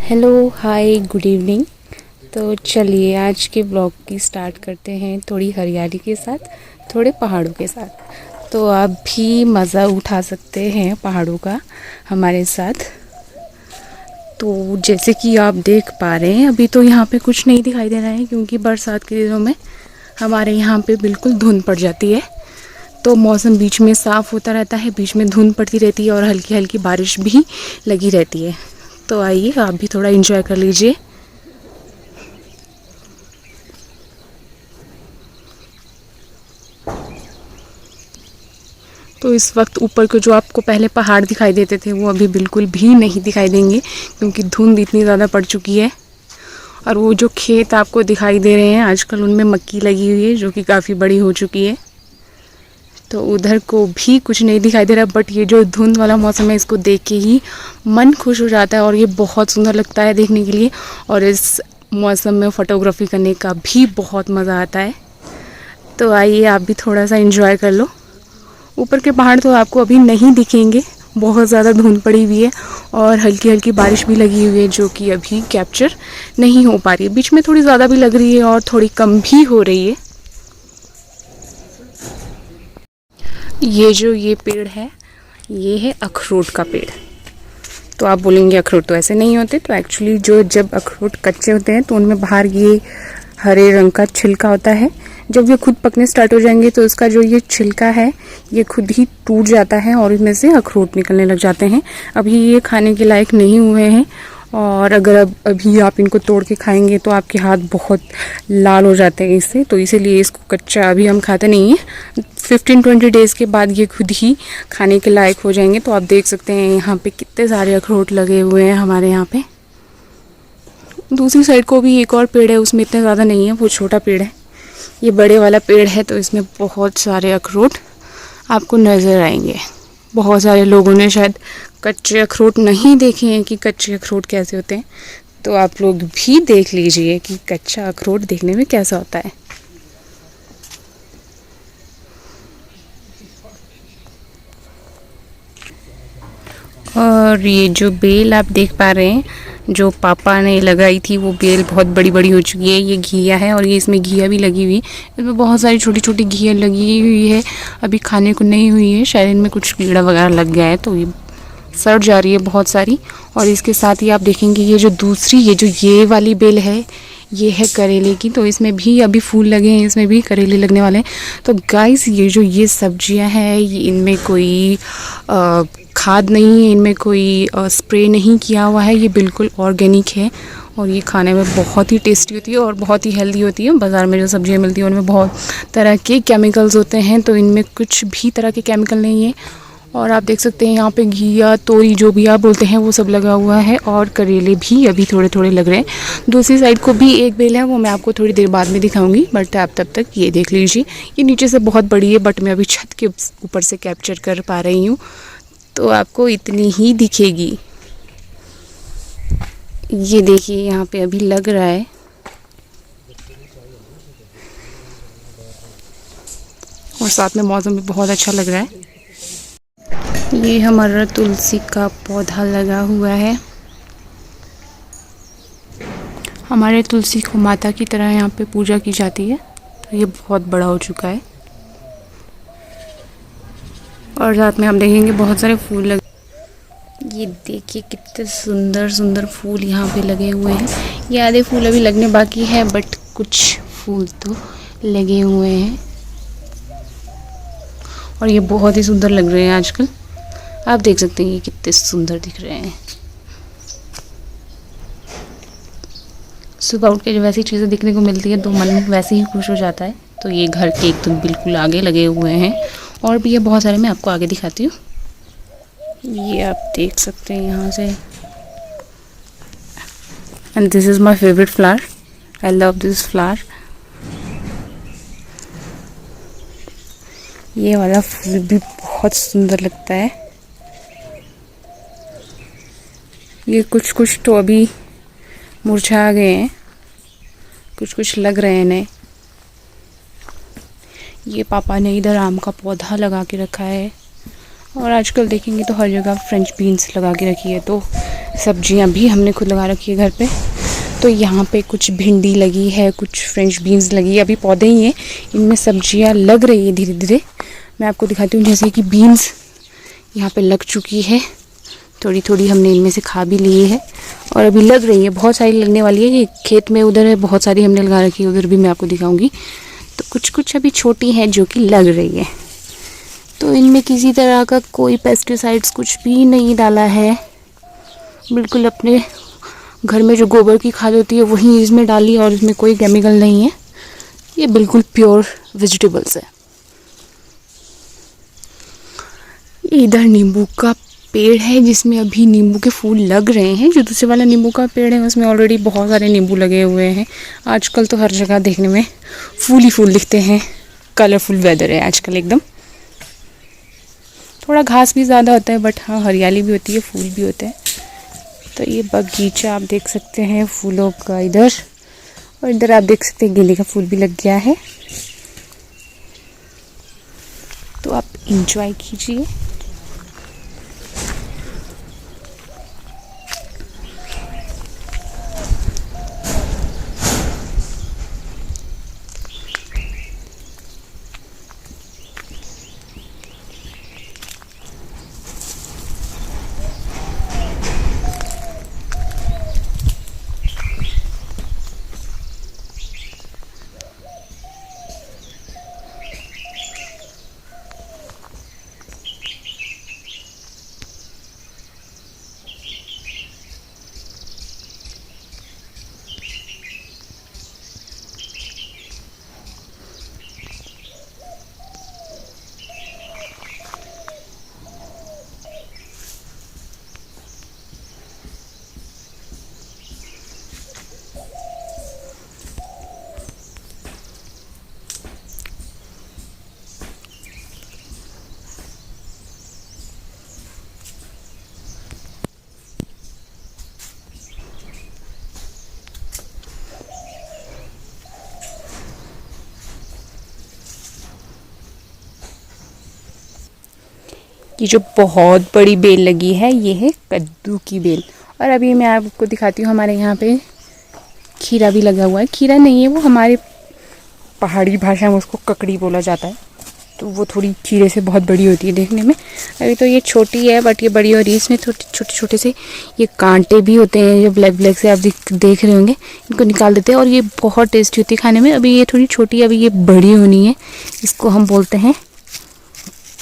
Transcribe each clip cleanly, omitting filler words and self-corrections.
Hello hi good evening. तो चलिए आज के ब्लॉग की स्टार्ट करते हैं थोड़ी हरियाली के साथ, थोड़े पहाड़ों के साथ। तो आप भी मज़ा उठा सकते हैं पहाड़ों का हमारे साथ। तो जैसे कि आप देख पा रहे हैं अभी तो यहाँ पे कुछ नहीं दिखाई दे रहा है, क्योंकि बरसात के दिनों में हमारे यहाँ पे बिल्कुल धुंध पड़ जाती है। तो मौसम बीच में साफ़ होता रहता है, बीच में धुंध पड़ती रहती है और हल्की हल्की बारिश भी लगी रहती है। तो आइए आप भी थोड़ा एंजॉय कर लीजिए। तो इस वक्त ऊपर को जो आपको पहले पहाड़ दिखाई देते थे वो अभी बिल्कुल भी नहीं दिखाई देंगे, क्योंकि धुंध इतनी ज़्यादा पड़ चुकी है। और वो जो खेत आपको दिखाई दे रहे हैं आजकल उनमें मक्की लगी हुई है, जो कि काफ़ी बड़ी हो चुकी है। तो उधर को भी कुछ नहीं दिखाई दे रहा, बट ये जो धुंध वाला मौसम है इसको देख के ही मन खुश हो जाता है और ये बहुत सुंदर लगता है देखने के लिए। और इस मौसम में फ़ोटोग्राफी करने का भी बहुत मज़ा आता है। तो आइए आप भी थोड़ा सा एंजॉय कर लो। ऊपर के पहाड़ तो आपको अभी नहीं दिखेंगे, बहुत ज़्यादा धुंध पड़ी हुई है और हल्की हल्की बारिश भी लगी हुई है, जो कि अभी कैप्चर नहीं हो पा रही है। बीच में थोड़ी ज़्यादा भी लग रही है और थोड़ी कम भी हो रही है। ये पेड़ है, ये है अखरोट का पेड़। तो आप बोलेंगे अखरोट तो ऐसे नहीं होते, तो एक्चुअली जब अखरोट कच्चे होते हैं तो उनमें बाहर ये हरे रंग का छिलका होता है। जब ये खुद पकने स्टार्ट हो जाएंगे तो इसका जो ये छिलका है ये खुद ही टूट जाता है और इसमें से अखरोट निकलने लग जाते हैं। अभी ये खाने के लायक नहीं हुए हैं, और अगर अभी आप इनको तोड़ के खाएंगे तो आपके हाथ बहुत लाल हो जाते हैं इससे। तो इसीलिए इसको कच्चा अभी हम खाते नहीं हैं। 15-20 डेज़ के बाद ये खुद ही खाने के लायक हो जाएंगे। तो आप देख सकते हैं यहाँ पे कितने सारे अखरोट लगे हुए हैं हमारे यहाँ पे। दूसरी साइड को भी एक और पेड़ है, उसमें इतने ज़्यादा नहीं है, वो छोटा पेड़ है। ये बड़े वाला पेड़ है तो इसमें बहुत सारे अखरोट आपको नज़र आएंगे। बहुत सारे लोगों ने शायद कच्चे अखरोट नहीं देखे हैं कि कच्चे अखरोट कैसे होते हैं, तो आप लोग भी देख लीजिए कि कच्चा अखरोट देखने में कैसा होता है। और ये जो बेल आप देख पा रहे हैं जो पापा ने लगाई थी, वो बेल बहुत बड़ी बड़ी हो चुकी है। ये घिया है और ये इसमें घिया भी लगी हुई है। इसमें बहुत सारी छोटी छोटी घिया लगी हुई है, अभी खाने को नहीं हुई है, शायद इनमें कुछ कीड़ा वगैरह लग गया है तो ये सड़ जा रही है बहुत सारी। और इसके साथ ही आप देखेंगे ये जो दूसरी ये वाली बेल है ये है करेले की, तो इसमें भी अभी फूल लगे हैं, इसमें भी करेले लगने वाले हैं। तो गाइस ये सब्जियां हैं, ये इनमें कोई खाद नहीं है, इनमें कोई स्प्रे नहीं किया हुआ है, ये बिल्कुल ऑर्गेनिक है और ये खाने में बहुत ही टेस्टी होती है और बहुत ही हेल्दी होती है। बाज़ार में जो सब्जियां मिलती हैं उनमें बहुत तरह के केमिकल्स होते हैं, तो इनमें कुछ भी तरह के केमिकल नहीं है। और आप देख सकते हैं यहाँ पे घिया तोरी जो भी आप बोलते हैं वो सब लगा हुआ है, और करेले भी अभी थोड़े थोड़े लग रहे हैं। दूसरी साइड को भी एक बेल है, वो मैं आपको थोड़ी देर बाद में दिखाऊंगी, बट आप तब तक ये देख लीजिए। ये नीचे से बहुत बड़ी है, बट मैं अभी छत के ऊपर से कैप्चर कर पा रही हूँ, तो आपको इतनी ही दिखेगी। ये देखिए यहाँ पे अभी लग रहा है, और साथ में मौसम भी बहुत अच्छा लग रहा है। ये हमारा तुलसी का पौधा लगा हुआ है। हमारे तुलसी को माता की तरह यहाँ पे पूजा की जाती है, तो ये बहुत बड़ा हो चुका है। और साथ में आप देखेंगे बहुत सारे फूल लगे, ये देखिए कितने सुंदर सुंदर फूल यहाँ पे लगे हुए हैं। ये आधे फूल अभी लगने बाकी है, बट कुछ फूल तो लगे हुए हैं और ये बहुत ही सुंदर लग रहे हैं आजकल। आप देख सकते हैं ये कितने सुंदर दिख रहे हैं। सुबह उठ के जब वैसी चीज़ें दिखने को मिलती है तो मन वैसे ही खुश हो जाता है। तो ये घर के एकदम बिल्कुल आगे लगे हुए हैं, और भी ये बहुत सारे, मैं आपको आगे दिखाती हूँ। ये आप देख सकते हैं यहाँ से, and this is my favourite flower, I love this flower. ये वाला फूल भी बहुत सुंदर लगता है। ये कुछ कुछ तो अभी मुरझा गए हैं, कुछ कुछ लग रहे हैं नए। ये पापा ने इधर आम का पौधा लगा के रखा है, और आजकल देखेंगे तो हर जगह फ्रेंच बीन्स लगा के रखी है, तो सब्जियां भी हमने खुद लगा रखी है घर पे। तो यहाँ पे कुछ भिंडी लगी है, कुछ फ्रेंच बीन्स लगी है, अभी पौधे ही हैं, इनमें सब्जियां लग रही है धीरे धीरे। मैं आपको दिखाती हूँ, जैसे कि बीन्स यहाँ पे लग चुकी है, थोड़ी थोड़ी हमने इनमें से खा भी ली है और अभी लग रही है, बहुत सारी लगने वाली है। ये खेत में उधर है, बहुत सारी हमने लगा रखी है, उधर भी मैं आपको दिखाऊंगी। तो कुछ कुछ अभी छोटी हैं जो कि लग रही है। तो इनमें किसी तरह का कोई पेस्टिसाइड्स कुछ भी नहीं डाला है, बिल्कुल अपने घर में जो गोबर की खाद होती है वही इसमें डाली, और इसमें कोई केमिकल नहीं है, ये बिल्कुल प्योर वेजिटेबल्स है। इधर नींबू का पेड़ है जिसमें अभी नींबू के फूल लग रहे हैं। जो दूसरे वाला नींबू का पेड़ है उसमें ऑलरेडी बहुत सारे नींबू लगे हुए हैं। आजकल तो हर जगह देखने में फूल ही फूल दिखते हैं, कलरफुल वेदर है आजकल एकदम। थोड़ा घास भी ज़्यादा होता है, बट हाँ हरियाली भी होती है, फूल भी होते हैं। तो ये बगीचा आप देख सकते हैं फूलों का इधर, और इधर आप देख सकते हैं गेंदे का फूल भी लग गया है। तो आप इंजॉय कीजिए। ये जो बहुत बड़ी बेल लगी है ये है कद्दू की बेल। और अभी मैं आपको दिखाती हूँ, हमारे यहाँ पे खीरा भी लगा हुआ है। खीरा नहीं है वो, हमारे पहाड़ी भाषा में उसको ककड़ी बोला जाता है। तो वो थोड़ी खीरे से बहुत बड़ी होती है देखने में। अभी तो ये छोटी है, बट ये बड़ी हो रही है। इसमें छोटे छोटे से ये कांटे भी होते हैं, जो ब्लैक ब्लैक से आप देख रहे होंगे, इनको निकाल देते हैं और ये बहुत टेस्टी होती है खाने में। अभी ये थोड़ी छोटी है, अभी ये बड़ी होनी है। इसको हम बोलते हैं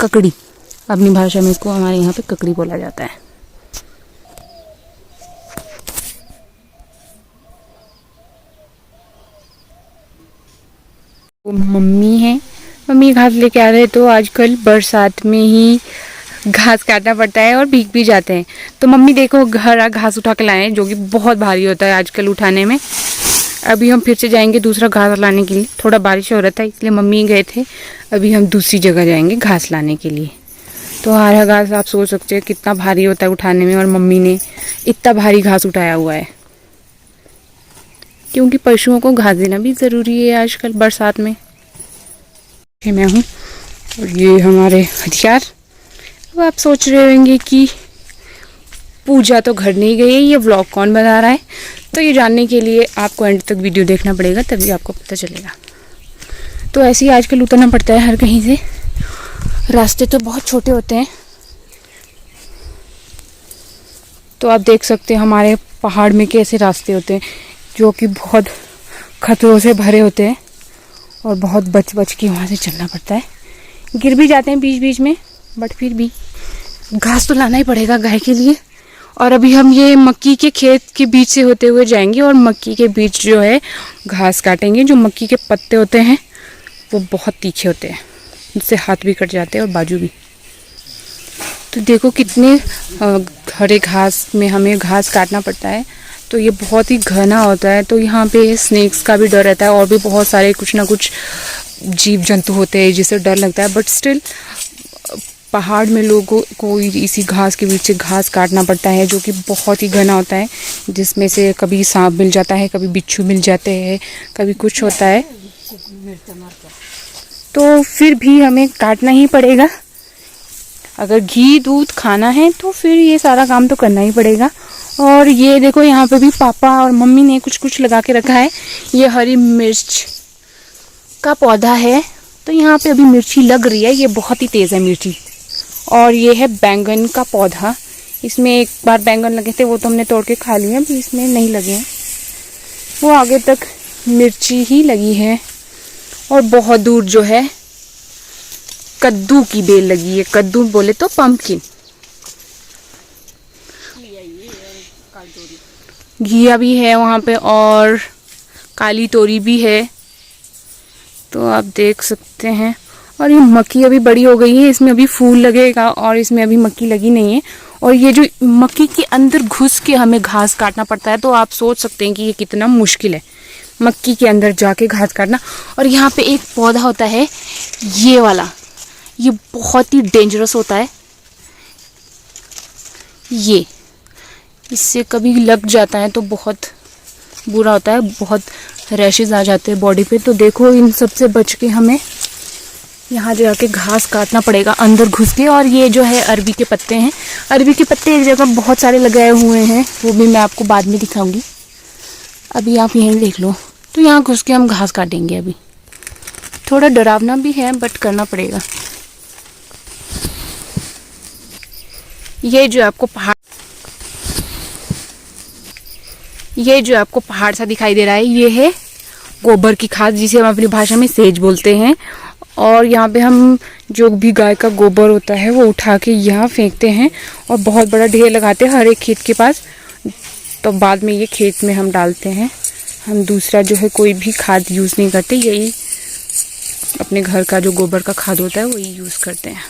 ककड़ी, अपनी भाषा में इसको हमारे यहाँ पे ककड़ी बोला जाता है। वो मम्मी है, मम्मी घास लेके आ रहे। तो आजकल बरसात में ही घास काटना पड़ता है और भीग भी जाते हैं। तो मम्मी देखो हरा घास उठा के लाए हैं, जो कि बहुत भारी होता है आजकल उठाने में। अभी हम फिर से जाएंगे दूसरा घास लाने के लिए। थोड़ा बारिश हो रहा था इसलिए मम्मी गए थे, अभी हम दूसरी जगह जाएंगे घास लाने के लिए। तो हरा घास आप सोच सकते हैं कितना भारी होता है उठाने में, और मम्मी ने इतना भारी घास उठाया हुआ है, क्योंकि पशुओं को घास देना भी ज़रूरी है आजकल बरसात में। मैं हूँ और ये हमारे हथियार। अब आप सोच रहे होंगे कि पूजा तो घर नहीं गई है, ये व्लॉग कौन बना रहा है। तो ये जानने के लिए आपको एंड तक वीडियो देखना पड़ेगा, तभी आपको पता चलेगा। तो ऐसे ही आजकल उतरना पड़ता है हर कहीं से, रास्ते तो बहुत छोटे होते हैं। तो आप देख सकते हैं हमारे पहाड़ में कैसे रास्ते होते हैं, जो कि बहुत खतरों से भरे होते हैं और बहुत बच बच के वहाँ से चलना पड़ता है। गिर भी जाते हैं बीच बीच में, बट फिर भी घास तो लाना ही पड़ेगा गाय के लिए। और अभी हम ये मक्की के खेत के बीच से होते हुए जाएंगे और मक्की के बीच जो है घास काटेंगे। जो मक्की के पत्ते होते हैं वो बहुत तीखे होते हैं, जिससे हाथ भी कट जाते हैं और बाजू भी। तो देखो कितने हरे घास में हमें घास काटना पड़ता है। तो ये बहुत ही घना होता है, तो यहाँ पे स्नेक्स का भी डर रहता है, और भी बहुत सारे कुछ ना कुछ जीव जंतु होते हैं जिससे डर लगता है। बट स्टिल पहाड़ में लोगों को इसी घास के बीच से घास काटना पड़ता है, जो कि बहुत ही घना होता है, जिसमें से कभी सांप मिल जाता है, कभी बिच्छू मिल जाते हैं, कभी कुछ होता है। तो फिर भी हमें काटना ही पड़ेगा। अगर घी दूध खाना है तो फिर ये सारा काम तो करना ही पड़ेगा। और ये देखो यहाँ पे भी पापा और मम्मी ने कुछ कुछ लगा के रखा है। ये हरी मिर्च का पौधा है, तो यहाँ पे अभी मिर्ची लग रही है, ये बहुत ही तेज़ है मिर्ची। और ये है बैंगन का पौधा, इसमें एक बार बैंगन लगे थे वो तो हमने तोड़ के खा लिए, अभी इसमें नहीं लगे हैं। वो आगे तक मिर्ची ही लगी है। और बहुत दूर जो है कद्दू की बेल लगी है, कद्दू बोले तो पंपकिन। घिया भी है वहाँ पे और काली तोरी भी है, तो आप देख सकते हैं। और ये मक्की अभी बड़ी हो गई है, इसमें अभी फूल लगेगा और इसमें अभी मक्की लगी नहीं है। और ये जो मक्की के अंदर घुस के हमें घास काटना पड़ता है, तो आप सोच सकते हैं कि ये कितना मुश्किल है मक्की के अंदर जाके घास काटना। और यहाँ पे एक पौधा होता है ये वाला, ये बहुत ही डेंजरस होता है। ये इससे कभी लग जाता है तो बहुत बुरा होता है, बहुत रैशेज आ जाते हैं बॉडी पे। तो देखो इन सब से बच के हमें यहाँ जाके घास काटना पड़ेगा अंदर घुस के। और ये जो है अरबी के पत्ते हैं, अरबी के पत्ते एक जगह बहुत सारे लगाए हुए हैं, वो भी मैं आपको बाद में दिखाऊंगी। अभी आप यहीं देख लो। तो यहाँ घुस के हम घास काटेंगे। अभी थोड़ा डरावना भी है बट करना पड़ेगा। ये जो आपको पहाड़ सा दिखाई दे रहा है, ये है गोबर की खाद, जिसे हम अपनी भाषा में सेज बोलते हैं। और यहाँ पे हम जो भी गाय का गोबर होता है वो उठा के यहाँ फेंकते हैं और बहुत बड़ा ढेर लगाते हैं हर एक खेत के पास। तो बाद में ये खेत में हम डालते हैं। हम दूसरा जो है कोई भी खाद यूज़ नहीं करते, यही अपने घर का जो गोबर का खाद होता है वही यूज़ करते हैं।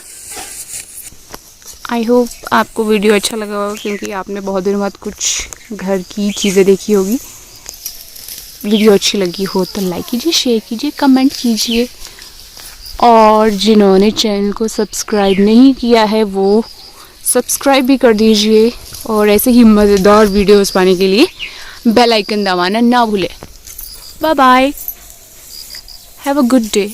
आई होप आपको वीडियो अच्छा लगा होगा, क्योंकि आपने बहुत दिनों बाद कुछ घर की चीज़ें देखी होगी। वीडियो अच्छी लगी हो तो लाइक कीजिए, शेयर कीजिए, कमेंट कीजिए। और जिन्होंने चैनल को सब्सक्राइब नहीं किया है वो सब्सक्राइब भी कर दीजिए। और ऐसे ही मज़ेदार वीडियोस पाने के लिए बेल आइकन दबाना ना भूलें। Bye bye, have a good day.